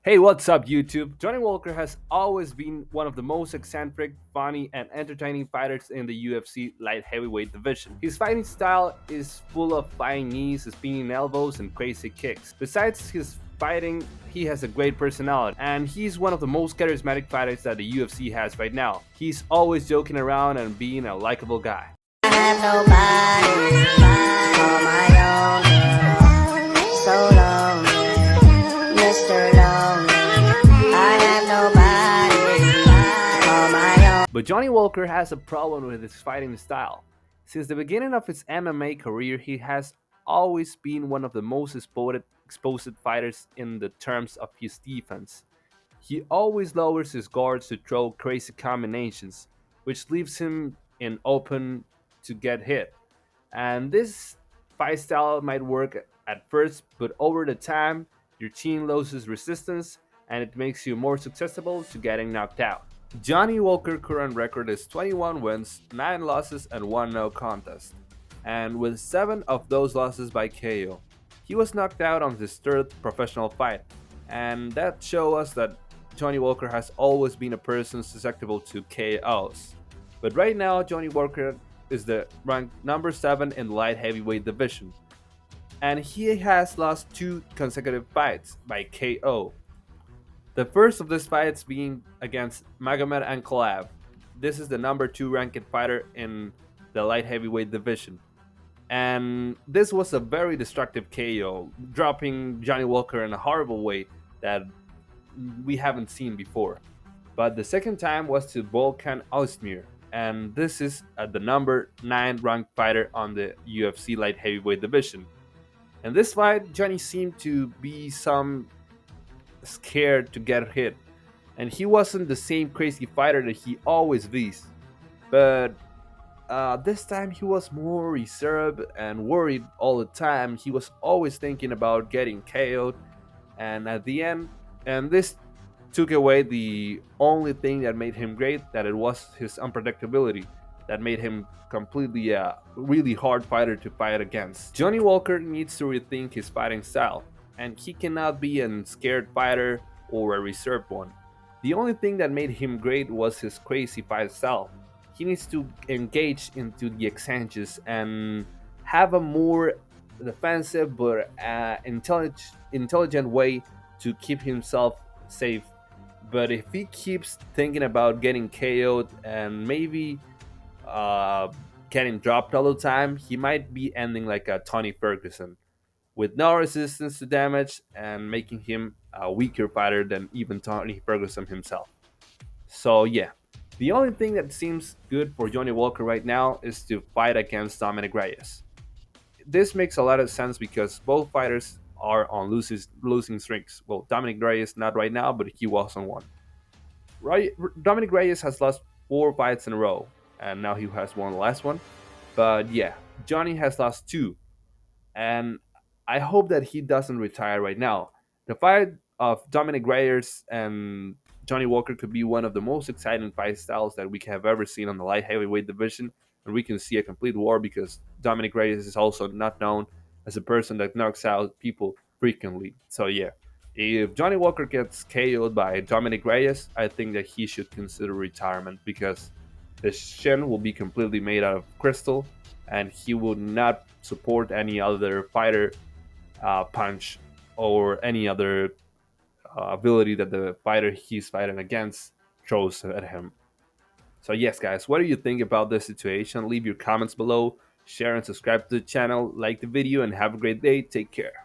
Hey, what's up, YouTube? Johnny Walker has always been one of the most eccentric, funny, and entertaining fighters in the UFC light heavyweight division. His fighting style is full of flying knees, spinning elbows, and crazy kicks. Besides his fighting, he has a great personality, and he's one of the most charismatic fighters that the UFC has right now. He's always joking around and being a likable guy. I have nobody, call my own, so lonely, Mr. Lonely. I have nobody, call my own. But Johnny Walker has a problem with his fighting style. Since the beginning of his MMA career, he has always been one of the most exposed fighters in the terms of his defense. He always lowers his guards to throw crazy combinations, which leaves him in open to get hit. And this fight style might work at first, but over the time, your team loses resistance and it makes you more susceptible to getting knocked out. Johnny Walker's current record is 21 wins, 9 losses, and 1 no contest, and with 7 of those losses by KO. He was knocked out on his third professional fight, and that shows us that Johnny Walker has always been a person susceptible to KOs. But right now, Johnny Walker is the ranked number 7 in the light heavyweight division, and he has lost 2 consecutive fights by KO. The first of these fights being against Magomed Ankalaev. This is the number 2 ranked fighter in the light heavyweight division. And this was a very destructive KO, dropping Johnny Walker in a horrible way that we haven't seen before. But the second time was to Volkan Ozdemir, and this is the number 9 ranked fighter on the UFC light heavyweight division. In this fight, Johnny seemed to be some scared to get hit, and he wasn't the same crazy fighter that he always is. But this time he was more reserved and worried all the time. He was always thinking about getting KO'd, and at the end, and this took away the only thing that made him great, that it was his unpredictability that made him completely a really hard fighter to fight against. Johnny Walker needs to rethink his fighting style, and he cannot be a scared fighter or a reserved one. The only thing that made him great was his crazy fight style. He needs to engage into the exchanges and have a more defensive but intelligent way to keep himself safe. But if he keeps thinking about getting KO'd and maybe uh, getting dropped all the time, he might be ending like a Tony Ferguson with no resistance to damage and making him a weaker fighter than even Tony Ferguson himself. So yeah, the only thing that seems good for Johnny Walker right now is to fight against Dominic Reyes. This makes a lot of sense because both fighters are on losing streaks. Well, Dominic Reyes not right now, but he was on one. Dominic Reyes has lost 4 fights in a row, and now he has won the last one. But yeah, Johnny has lost 2, and I hope that he doesn't retire right now. The fight of Dominic Reyes and Johnny Walker could be one of the most exciting fight styles that we have ever seen on the light heavyweight division, and we can see a complete war because Dominic Reyes is also not known as a person that knocks out people frequently. So yeah, if Johnny Walker gets KO'd by Dominic Reyes, I think that he should consider retirement because his shin will be completely made out of crystal, and he would not support any other fighter punch or any other ability that the fighter he's fighting against throws at him. So yes, guys, what do you think about this situation? Leave your comments below, share and subscribe to the channel, like the video, and have a great day. Take care.